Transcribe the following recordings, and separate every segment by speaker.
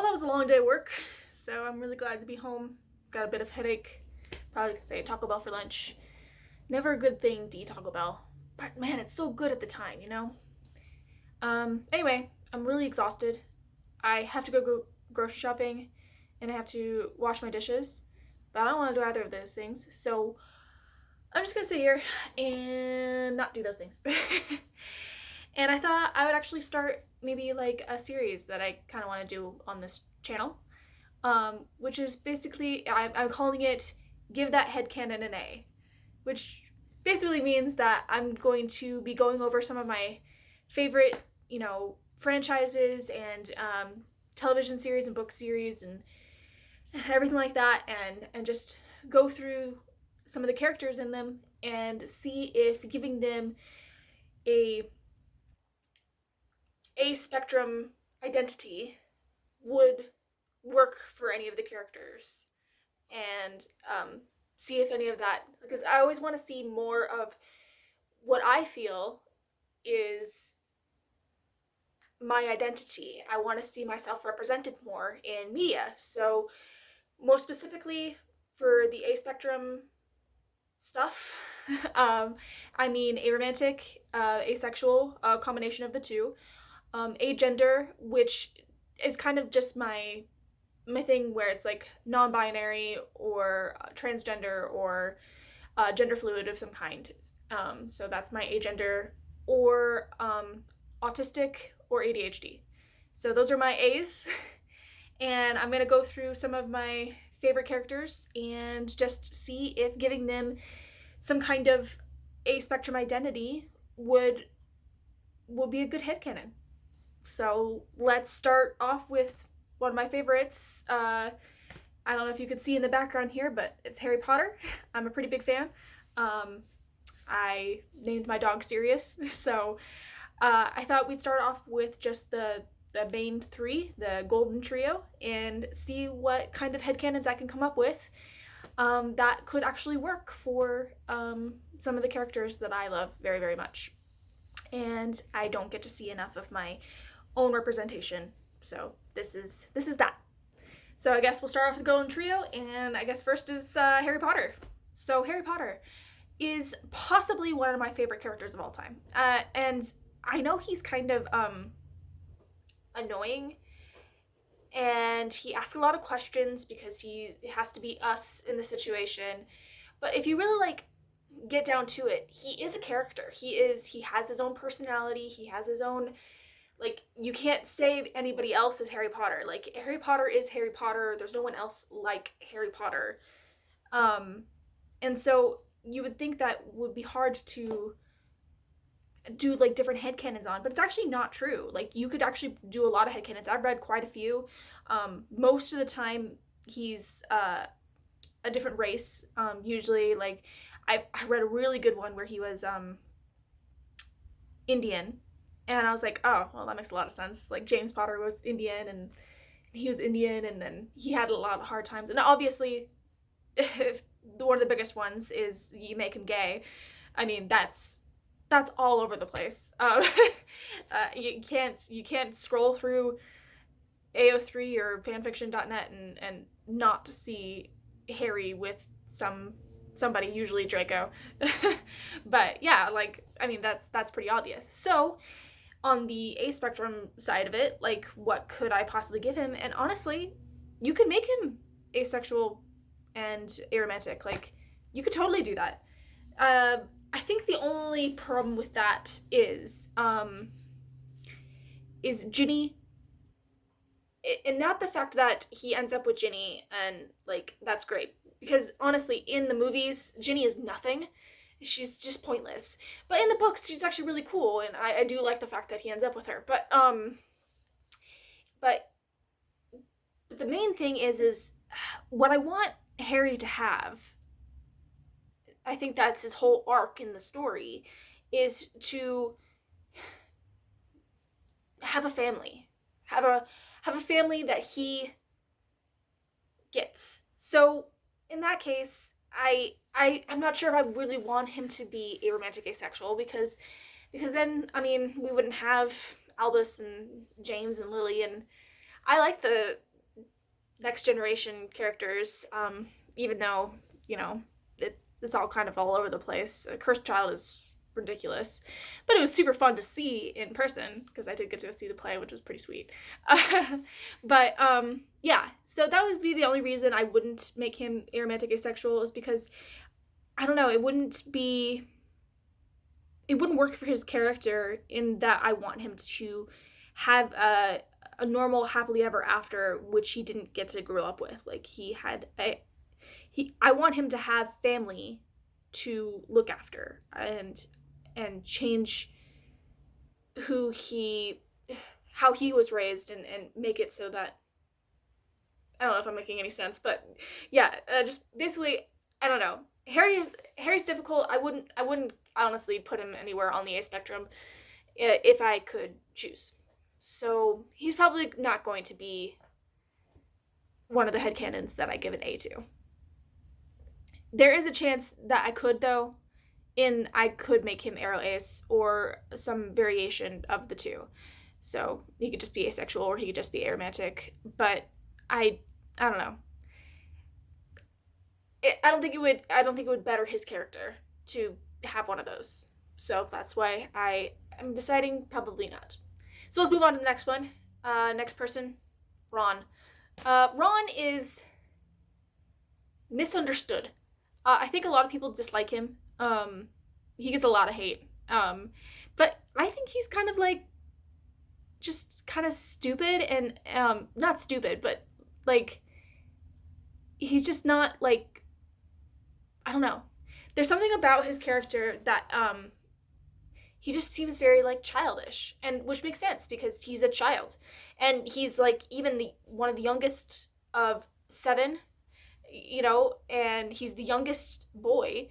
Speaker 1: that was a long day at work, so I'm really glad to be home. Got a bit of headache. Probably could say Taco Bell for lunch. Never a good thing to eat Taco Bell, but man, it's so good at the time, you know? Anyway, I'm really exhausted. I have to go grocery shopping, and I have to wash my dishes, but I don't want to do either of those things, so I'm just gonna sit here and not do those things. And I thought I would actually start maybe like a series that I kind of want to do on this channel, which is basically, I'm calling it Give That Headcanon an A, which basically means that I'm going to be going over some of my favorite, franchises and television series and book series and everything like that, and just go through some of the characters in them and see if giving them a spectrum identity would work for any of the characters, and see if any of that, because I always want to see more of what I feel is my identity. I want to see myself represented more in media. So most specifically for the A-spectrum stuff, I mean aromantic, asexual, a combination of the two, agender, which is kind of just my thing where it's like non-binary or transgender or gender fluid of some kind. So that's my agender, or autistic or ADHD. So those are my A's. And I'm going to go through some of my favorite characters and just see if giving them some kind of A spectrum identity would be a good headcanon. So let's start off with one of my favorites. I don't know if you could see in the background here, but it's Harry Potter. I'm a pretty big fan. I named my dog Sirius, so I thought we'd start off with just the main three, the golden trio, and see what kind of headcanons I can come up with that could actually work for some of the characters that I love very, very much. And I don't get to see enough of my own representation, so this is that. So I guess we'll start off with the golden trio, and I guess first is Harry Potter. So Harry Potter is possibly one of my favorite characters of all time, and I know he's kind of annoying, and he asks a lot of questions because he has to be us in the situation. But if you really get down to it, he is a character. He has his own personality. He has his own, you can't say anybody else is Harry Potter. Harry Potter is Harry Potter. There's no one else like Harry Potter. And so you would think that would be hard to do different headcanons on, but it's actually not true. You could actually do a lot of headcanons. I've read quite a few. Most of the time he's a different race. Usually I read a really good one where he was Indian, and I was like, oh, well, that makes a lot of sense. James Potter was Indian, and he was Indian, and then he had a lot of hard times. And obviously, one of the biggest ones is you make him gay. I mean, that's all over the place. You can't scroll through AO3 or fanfiction.net and not see Harry with somebody, usually Draco. But yeah, that's pretty obvious. So on the A spectrum side of it, what could I possibly give him? And honestly, you could make him asexual and aromantic. You could totally do that. I think the only problem with that is Ginny, and not the fact that he ends up with Ginny, and that's great, because honestly in the movies Ginny is nothing. She's just pointless. But in the books she's actually really cool, and I do like the fact that he ends up with her. But the main thing is what I want Harry to have, I think that's his whole arc in the story, is to have a family. Have a family that he gets. So in that case, I'm not sure if I really want him to be aromantic asexual, because then, we wouldn't have Albus and James and Lily, and I like the next generation characters, even though, it's all kind of all over the place. Cursed Child is ridiculous, but it was super fun to see in person because I did get to see the play, which was pretty sweet. But yeah, so that would be the only reason I wouldn't make him aromantic asexual, is because I don't know, it wouldn't work for his character, in that I want him to have a normal happily ever after, which he didn't get to grow up with. Like, I want him to have family to look after and change how he was raised, and make it so that, I don't know if I'm making any sense, but yeah, just basically, I don't know. Harry's difficult. I wouldn't honestly put him anywhere on the A spectrum if I could choose. So he's probably not going to be one of the headcanons that I give an A to. There is a chance that I could, though, I could make him aro ace, or some variation of the two. So he could just be asexual, or he could just be aromantic. But I don't know. I don't think it would better his character to have one of those. So that's why I am deciding probably not. So let's move on to the next one. Next person, Ron. Ron is misunderstood. I think a lot of people dislike him. He gets a lot of hate. But I think he's kind of like, just kind of stupid, and not stupid, but like, he's just not like, I don't know. There's something about his character that he just seems very like childish, and which makes sense because he's a child, and he's like even one of the youngest of 7, and he's the youngest boy,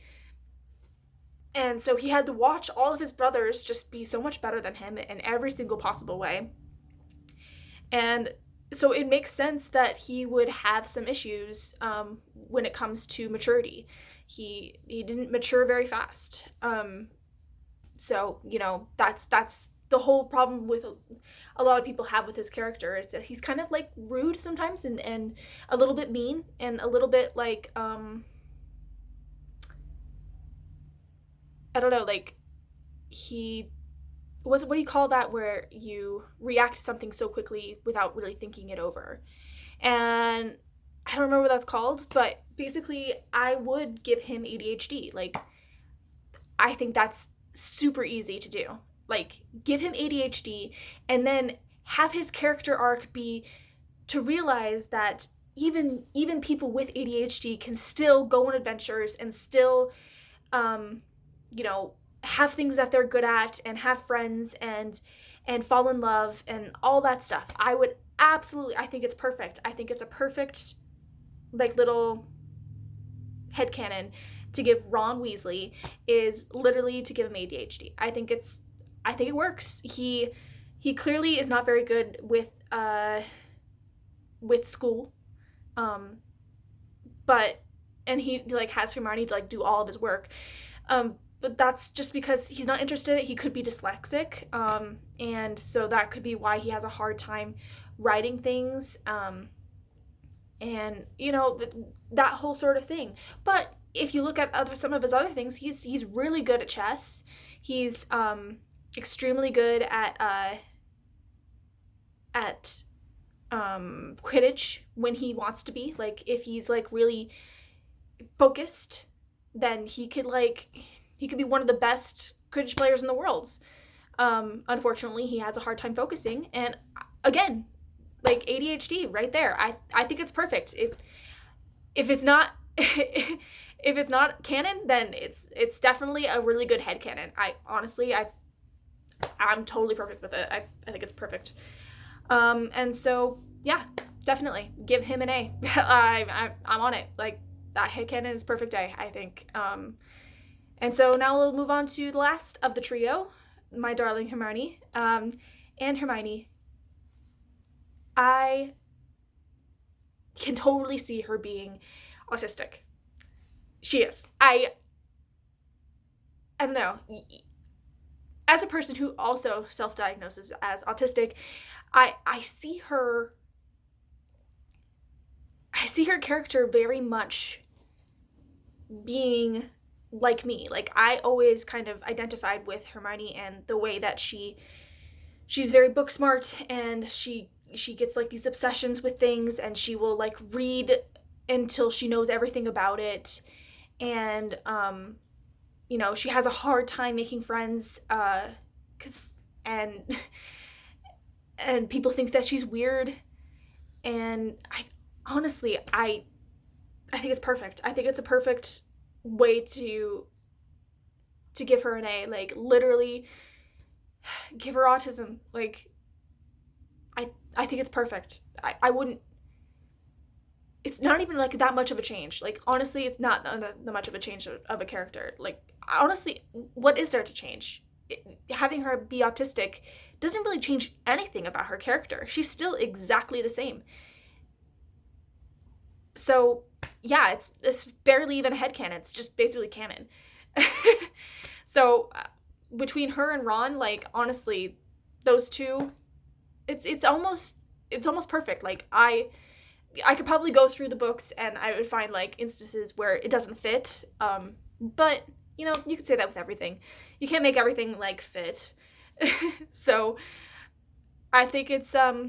Speaker 1: and so he had to watch all of his brothers just be so much better than him in every single possible way, and so it makes sense that he would have some issues when it comes to maturity. He didn't mature very fast. So, that's the whole problem with a lot of people have with his character, is that he's kind of like rude sometimes, and a little bit mean, and a little bit like, I don't know, like, what do you call that, where you react to something so quickly without really thinking it over? And I don't remember what that's called, but basically I would give him ADHD. Like, I think that's super easy to do. Like, give him ADHD, and then have his character arc be to realize that even people with ADHD can still go on adventures, and still have things that they're good at, and have friends, and fall in love, and all that stuff. I think it's perfect. I think it's a perfect, like, little headcanon to give Ron Weasley, is literally to give him ADHD. I think it works. He clearly is not very good with school. But he like has Hermione to like do all of his work. But that's just because he's not interested. He could be dyslexic. And so that could be why he has a hard time writing things. And that whole sort of thing. But if you look at some of his other things, he's really good at chess. He's extremely good at Quidditch when he wants to be. Like, if he's like really focused, then he could be one of the best Quidditch players in the world. Unfortunately, he has a hard time focusing, and again, like, ADHD right there. I think it's perfect. If it's not if it's not canon, then it's definitely a really good headcanon. I'm totally perfect with it. I think it's perfect. And so yeah, definitely give him an A. I'm on it. Like, that headcanon is perfect A, I think. And so now we'll move on to the last of the trio, my darling Hermione. And Hermione, I can totally see her being autistic. She is. I don't know. As a person who also self-diagnoses as autistic, I see her see her character very much being like me. Like, I always kind of identified with Hermione and the way that she's very book smart, and she gets like these obsessions with things, and she will like read until she knows everything about it. And you know, she has a hard time making friends, and people think that she's weird. And I honestly, I think it's perfect. I think it's a perfect way to give her an A. Like, literally give her autism. Like, I think it's perfect. I wouldn't, it's not even like that much of a change. Like, honestly, it's not that much of a change of a character. Like, honestly, what is there to change? Having her be autistic doesn't really change anything about her character. She's still exactly the same. So yeah, it's barely even a headcanon. It's just basically canon. So between her and Ron, like, honestly, those two, it's almost perfect. Like, I could probably go through the books and I would find like instances where it doesn't fit. But you know, you could say that with everything. You can't make everything like fit. So I think it's a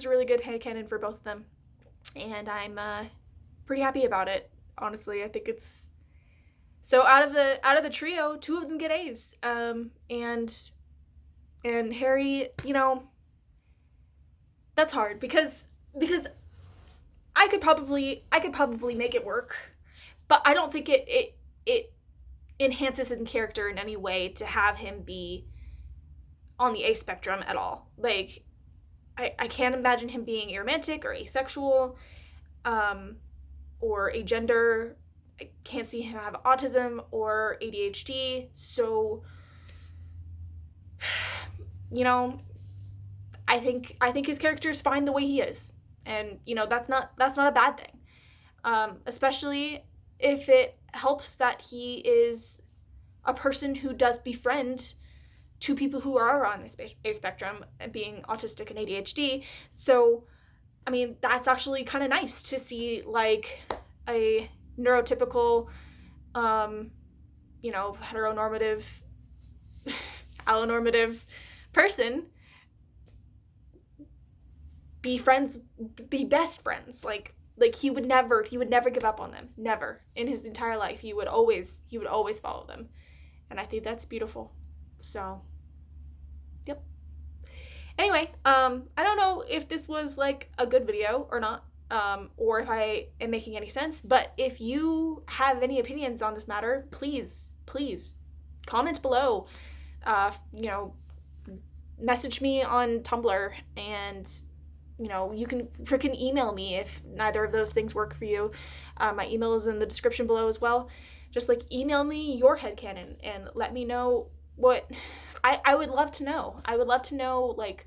Speaker 1: really good headcanon for both of them, and I'm pretty happy about it. Honestly, I think it's so out of the trio, 2 of them get A's. And Harry, you know, that's hard because I could probably make it work, but I don't think it enhances his character in any way to have him be on the A spectrum at all. Like, I can't imagine him being aromantic or asexual, or agender. I can't see him have autism or ADHD. So, you know, I think his character is fine the way he is, and you know, that's not a bad thing, especially if it helps that he is a person who does befriend 2 people who are on the A spectrum, being autistic and ADHD. So, I mean, that's actually kind of nice to see, like, a neurotypical, you know, heteronormative, allonormative person be best friends. Like he would never give up on them. Never in his entire life. He would always follow them. And I think that's beautiful. So, yep. Anyway, I don't know if this was like a good video or not, or if I am making any sense, but if you have any opinions on this matter, please comment below. You know, message me on Tumblr, and you know, you can freaking email me if neither of those things work for you. My email is in the description below as well. Just like email me your headcanon and let me know what I would love to know. I would love to know, like,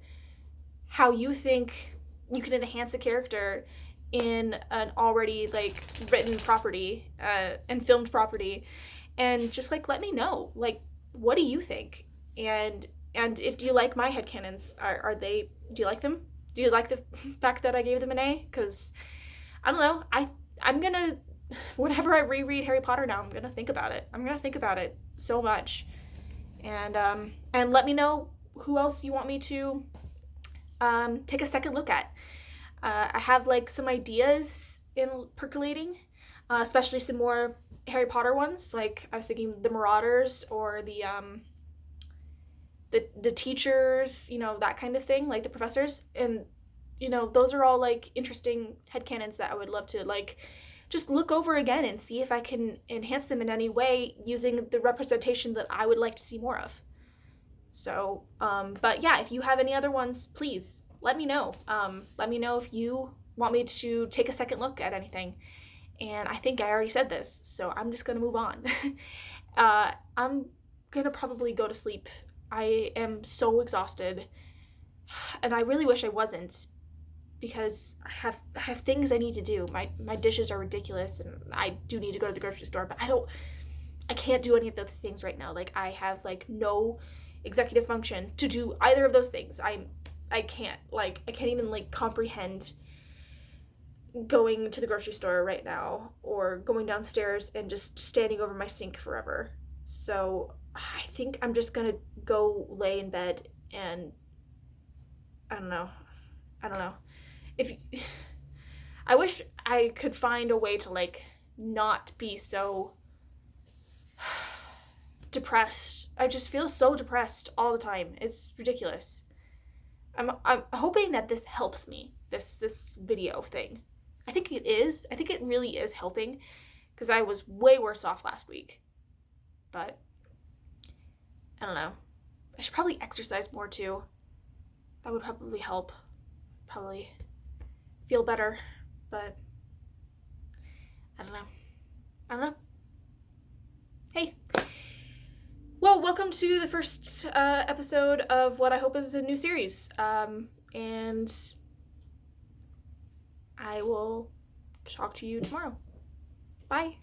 Speaker 1: how you think you can enhance a character in an already like written property and filmed property, and just like let me know, like, what do you think? And if you like my headcanons, do you like them? Do you like the fact that I gave them an A? Because I don't know, I'm gonna, whenever I reread Harry Potter now, I'm gonna think about it. I'm gonna think about it so much. And let me know who else you want me to take a second look at. I have like some ideas in percolating, especially some more Harry Potter ones. Like, I was thinking the Marauders, or the teachers, you know, that kind of thing, like the professors. And you know, those are all like interesting headcanons that I would love to like just look over again and see if I can enhance them in any way using the representation that I would like to see more of. So, but yeah, if you have any other ones, please let me know. Let me know if you want me to take a second look at anything. And I think I already said this, so I'm just gonna move on. I'm gonna probably go to sleep. I am so exhausted, and I really wish I wasn't, because I have things I need to do. My dishes are ridiculous, and I do need to go to the grocery store, but I can't do any of those things right now. Like, I have like no executive function to do either of those things. I can't even like comprehend going to the grocery store right now or going downstairs and just standing over my sink forever. So I think I'm just gonna go lay in bed and I don't know. I don't know. If I wish I could find a way to like not be so depressed. I just feel so depressed all the time. It's ridiculous. I'm hoping that this helps me. This video thing. I think it is. I think it really is helping because I was way worse off last week. But I don't know. I should probably exercise more too. That would probably help. Probably feel better, but I don't know. I don't know. Hey. Well, welcome to the first episode of what I hope is a new series. And I will talk to you tomorrow. Bye.